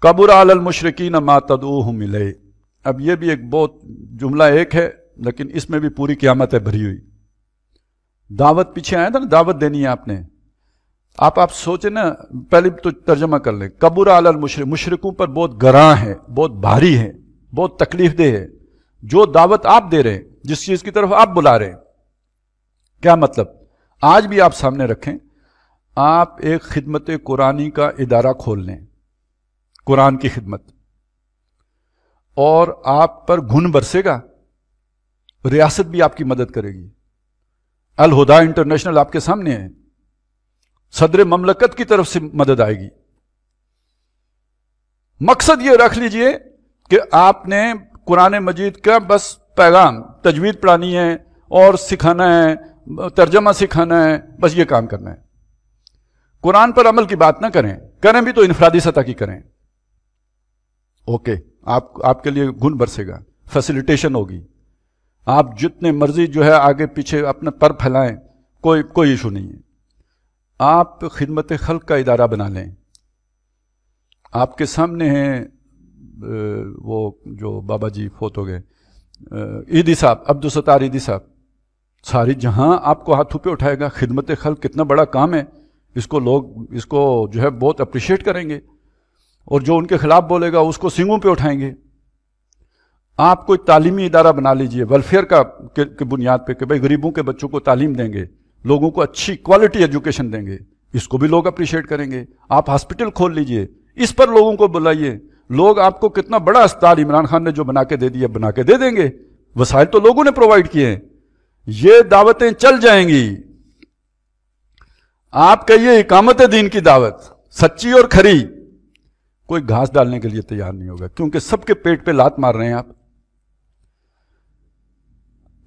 کبر علی المشرکین ما تدعوہم الیہ. اب یہ بھی ایک بہت جملہ ایک ہے لیکن اس میں بھی پوری قیامت ہے بھری ہوئی. دعوت پیچھے آیا تھا نا، دعوت دینی ہے آپ نے. آپ سوچیں نا، پہلے تو ترجمہ کر لیں. کبر علی المشرک، مشرکوں پر بہت گراں ہے، بہت بھاری ہے، بہت تکلیف دہ ہے جو دعوت آپ دے رہے ہیں، جس چیز کی طرف آپ بلا رہے ہیں. کیا مطلب؟ آج بھی آپ سامنے رکھیں، آپ ایک خدمت قرآنی کا ادارہ کھول لیں، قرآن کی خدمت، اور آپ پر گھن برسے گا. ریاست بھی آپ کی مدد کرے گی. الہدا انٹرنیشنل آپ کے سامنے ہے، صدر مملکت کی طرف سے مدد آئے گی. مقصد یہ رکھ لیجئے کہ آپ نے قرآن مجید کا بس پیغام، تجوید پڑھانی ہے اور سکھانا ہے، ترجمہ سکھانا ہے، بس یہ کام کرنا ہے. قرآن پر عمل کی بات نہ کریں بھی تو انفرادی سطح کی کریں. اوکے، آپ کے لیے گن برسے گا، فیسیلیٹیشن ہوگی، آپ جتنے مرضی جو ہے آگے پیچھے اپنے پر پھیلائیں، کوئی ایشو نہیں ہے. آپ خدمت خلق کا ادارہ بنا لیں. آپ کے سامنے ہیں وہ جو بابا جی فوت ہو گئے، عیدی صاحب، عبدالستار عیدی صاحب. ساری جہاں آپ کو ہاتھوں پہ اٹھائے گا. خدمت خلق کتنا بڑا کام ہے، اس کو لوگ اس کو جو ہے بہت اپریشیٹ کریں گے، اور جو ان کے خلاف بولے گا اس کو سینگوں پہ اٹھائیں گے. آپ کوئی تعلیمی ادارہ بنا لیجئے ویلفیئر کا کی بنیاد پہ کہ بھائی غریبوں کے بچوں کو تعلیم دیں گے، لوگوں کو اچھی کوالٹی ایجوکیشن دیں گے، اس کو بھی لوگ اپریشیٹ کریں گے. آپ ہاسپٹل کھول لیجئے، اس پر لوگوں کو بلائیے. لوگ آپ کو کتنا بڑا اسپتال عمران خان نے جو بنا کے دے دیا، بنا کے دے دیں گے. وسائل تو لوگوں نے پرووائڈ کیے ہیں. یہ دعوتیں چل جائیں گی. آپ کہیے اقامت دین کی دعوت سچی اور کھری، کوئی گھاس ڈالنے کے لیے تیار نہیں ہوگا، کیونکہ سب کے پیٹ پہ لات مار رہے ہیں آپ.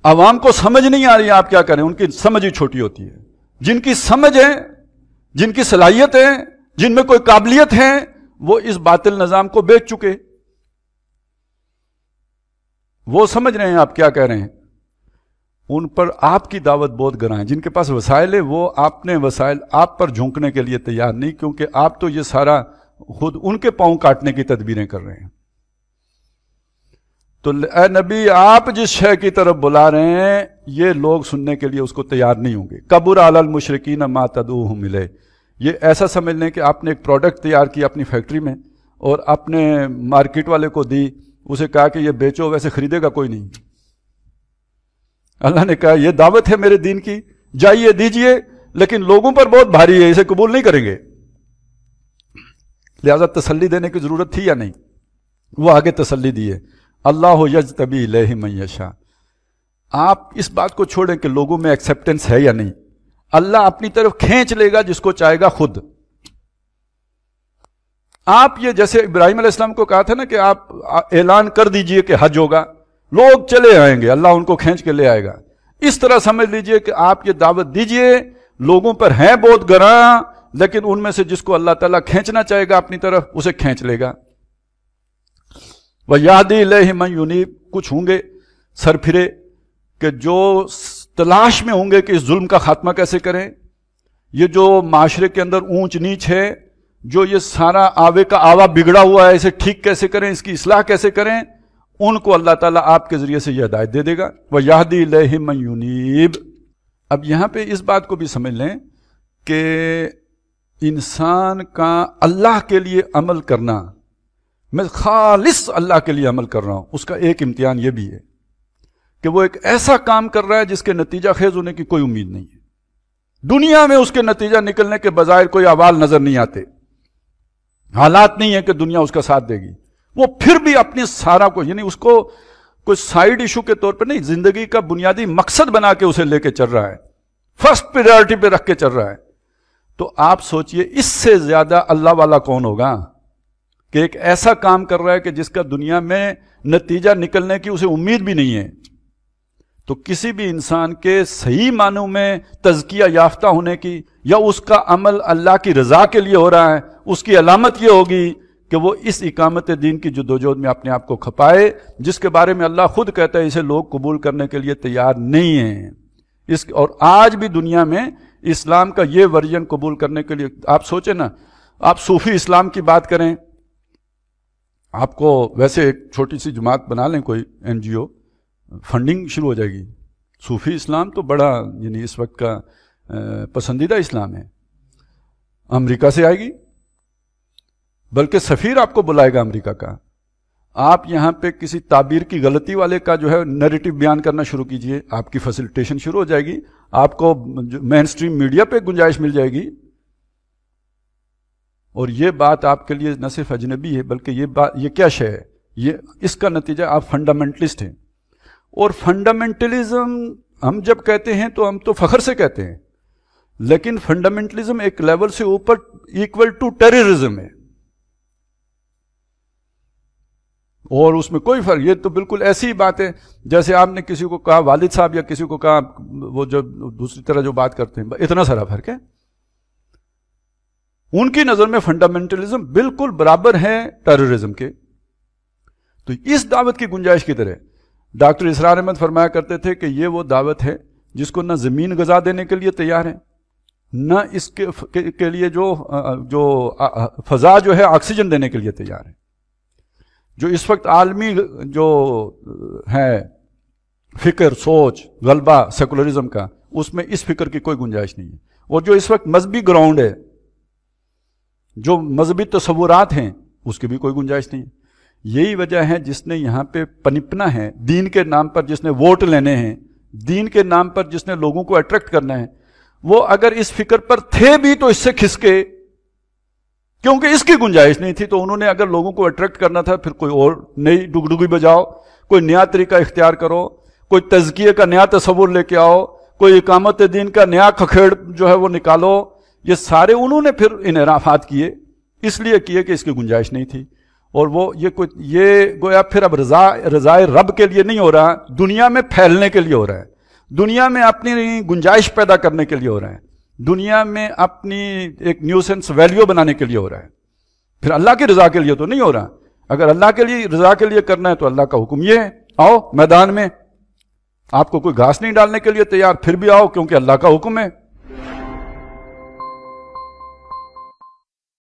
عوام کو سمجھ نہیں آ رہی ہے آپ کیا کریں. ان کی سمجھ ہی چھوٹی ہوتی ہے. جن کی سمجھ ہے، جن کی صلاحیت ہے، جن میں کوئی قابلیت ہے، وہ اس باطل نظام کو بیچ چکے. وہ سمجھ رہے ہیں آپ کیا کہہ رہے ہیں. ان پر آپ کی دعوت بہت گراں ہے. جن کے پاس وسائل ہے وہ اپنے وسائل آپ پر جھونکنے کے لیے تیار نہیں، کیونکہ آپ تو یہ سارا خود ان کے پاؤں کاٹنے کی تدبیریں کر رہے ہیں. تو اے نبی، آپ جس شے کی طرف بلا رہے ہیں یہ لوگ سننے کے لیے اس کو تیار نہیں ہوں گے. کبر علی المشرکین ما تدعوہم الیہ. یہ ایسا سمجھ لیں کہ آپ نے ایک پروڈکٹ تیار کیا اپنی فیکٹری میں اور اپنے مارکیٹ والے کو دی، اسے کہا کہ یہ بیچو، ویسے خریدے گا کوئی نہیں. اللہ نے کہا یہ دعوت ہے میرے دین کی، جائیے دیجئے، لیکن لوگوں پر بہت بھاری ہے، اسے قبول نہیں کریں گے. لہذا تسلی دینے کی ضرورت تھی یا نہیں؟ وہ آگے تسلی دی ہے. اللہ یجتبی الیہ من یشاء. آپ اس بات کو چھوڑیں کہ لوگوں میں ایکسیپٹنس ہے یا نہیں. اللہ اپنی طرف کھینچ لے گا جس کو چاہے گا خود. آپ یہ جیسے ابراہیم علیہ السلام کو کہا تھا نا کہ آپ اعلان کر دیجئے کہ حج ہوگا، لوگ چلے آئیں گے، اللہ ان کو کھینچ کے لے آئے گا. اس طرح سمجھ لیجئے کہ آپ یہ دعوت دیجئے، لوگوں پر ہیں بہت گراں، لیکن ان میں سے جس کو اللہ تعالیٰ کھینچنا چاہے گا اپنی طرف اسے کھینچ لے گا. وَيَهْدِي إِلَيْهِ مَن يُنِيبُ. کچھ ہوں گے سر پھرے کہ جو تلاش میں ہوں گے کہ اس ظلم کا خاتمہ کیسے کریں. یہ جو معاشرے کے اندر اونچ نیچ ہے، جو یہ سارا آوے کا آوا بگڑا ہوا ہے، اسے ٹھیک کیسے کریں، اس کی اصلاح کیسے کریں، ان کو اللہ تعالیٰ آپ کے ذریعے سے یہ ہدایت دے دے گا. وَيَهْدِي إِلَيْهِ مَن يُنِيبُ. اب یہاں پہ اس بات کو بھی سمجھ لیں کہ انسان کا اللہ کے لیے عمل کرنا، میں خالص اللہ کے لیے عمل کر رہا ہوں، اس کا ایک امتحان یہ بھی ہے کہ وہ ایک ایسا کام کر رہا ہے جس کے نتیجہ خیز ہونے کی کوئی امید نہیں ہے. دنیا میں اس کے نتیجہ نکلنے کے بظاہر کوئی احوال نظر نہیں آتے، حالات نہیں ہے کہ دنیا اس کا ساتھ دے گی. وہ پھر بھی اپنی سارا کو، یعنی اس کو کوئی سائیڈ ایشو کے طور پر نہیں، زندگی کا بنیادی مقصد بنا کے اسے لے کے چل رہا ہے، فرسٹ پریورٹی پہ رکھ کے چل رہا ہے. تو آپ سوچئے اس سے زیادہ اللہ والا کون ہوگا کہ ایک ایسا کام کر رہا ہے کہ جس کا دنیا میں نتیجہ نکلنے کی اسے امید بھی نہیں ہے. تو کسی بھی انسان کے صحیح معنوں میں تزکیہ یافتہ ہونے کی، یا اس کا عمل اللہ کی رضا کے لیے ہو رہا ہے، اس کی علامت یہ ہوگی کہ وہ اس اقامت دین کی جدوجہد میں اپنے آپ کو کھپائے، جس کے بارے میں اللہ خود کہتا ہے اسے لوگ قبول کرنے کے لیے تیار نہیں ہیں. اور آج بھی دنیا میں اسلام کا یہ ورژن قبول کرنے کے لیے، آپ سوچیں نا، آپ صوفی اسلام کی بات کریں، آپ کو ویسے ایک چھوٹی سی جماعت بنا لیں کوئی NGO، فنڈنگ شروع ہو جائے گی. صوفی اسلام تو بڑا یعنی اس وقت کا پسندیدہ اسلام ہے. امریکہ سے آئے گی، بلکہ سفیر آپ کو بلائے گا امریکہ کا. آپ یہاں پہ کسی تعبیر کی غلطی والے کا جو ہے نیریٹو بیان کرنا شروع کیجئے، آپ کی فیسیلیٹیشن شروع ہو جائے گی. آپ کو مین سٹریم میڈیا پہ گنجائش مل جائے گی. اور یہ بات آپ کے لیے نہ صرف اجنبی ہے، بلکہ یہ کیا شے ہے، یہ اس کا نتیجہ آپ فنڈامنٹلسٹ ہیں. اور فنڈامنٹلزم ہم جب کہتے ہیں تو ہم تو فخر سے کہتے ہیں، لیکن فنڈامنٹلزم ایک لیول سے اوپر ایکول ٹو ٹیررزم ہے، اور اس میں کوئی فرق. یہ تو بالکل ایسی ہی بات ہے جیسے آپ نے کسی کو کہا والد صاحب، یا کسی کو کہا وہ جو دوسری طرح جو بات کرتے ہیں، اتنا سارا فرق ہے. ان کی نظر میں فنڈامنٹلزم بالکل برابر ہے ٹیررزم کے. تو اس دعوت کی گنجائش کی طرح ڈاکٹر اسرار احمد فرمایا کرتے تھے کہ یہ وہ دعوت ہے جس کو نہ زمین غذا دینے کے لیے تیار ہے، نہ اس کے لیے جو فضا جو ہے آکسیجن دینے کے لیے تیار ہے. جو اس وقت عالمی جو ہے فکر، سوچ، غلبہ سیکولرزم کا، اس میں اس فکر کی کوئی گنجائش نہیں ہے. اور جو اس وقت مذہبی گراؤنڈ ہے، جو مذہبی تصورات ہیں، اس کی بھی کوئی گنجائش نہیں ہے. یہی وجہ ہے جس نے یہاں پہ پنپنا ہے، دین کے نام پر جس نے ووٹ لینے ہیں، دین کے نام پر جس نے لوگوں کو اٹریکٹ کرنا ہے، وہ اگر اس فکر پر تھے بھی تو اس سے کھسکے، کیونکہ اس کی گنجائش نہیں تھی. تو انہوں نے اگر لوگوں کو اٹریکٹ کرنا تھا، پھر کوئی اور نئی ڈگڈگی بجاؤ، کوئی نیا طریقہ اختیار کرو، کوئی تزکیے کا نیا تصور لے کے آؤ، کوئی اقامت دین کا نیا کھکھیڑ جو ہے وہ نکالو. یہ سارے انہوں نے پھر انحرافات کیے، اس لیے کیے کہ اس کی گنجائش نہیں تھی. اور وہ یہ گویا پھر اب رضائے رب کے لیے نہیں ہو رہا، دنیا میں پھیلنے کے لیے ہو رہا ہے، دنیا میں اپنی گنجائش پیدا کرنے کے لیے ہو رہا ہے، دنیا میں اپنی ایک نیوسنس ویلیو بنانے کے لیے ہو رہا ہے. پھر اللہ کی رضا کے لیے تو نہیں ہو رہا. اگر اللہ کے لیے رضا کے لیے کرنا ہے تو اللہ کا حکم یہ ہے، آؤ میدان میں. آپ کو کوئی گھاس نہیں ڈالنے کے لیے تیار، پھر بھی آؤ کیونکہ اللہ کا حکم ہے.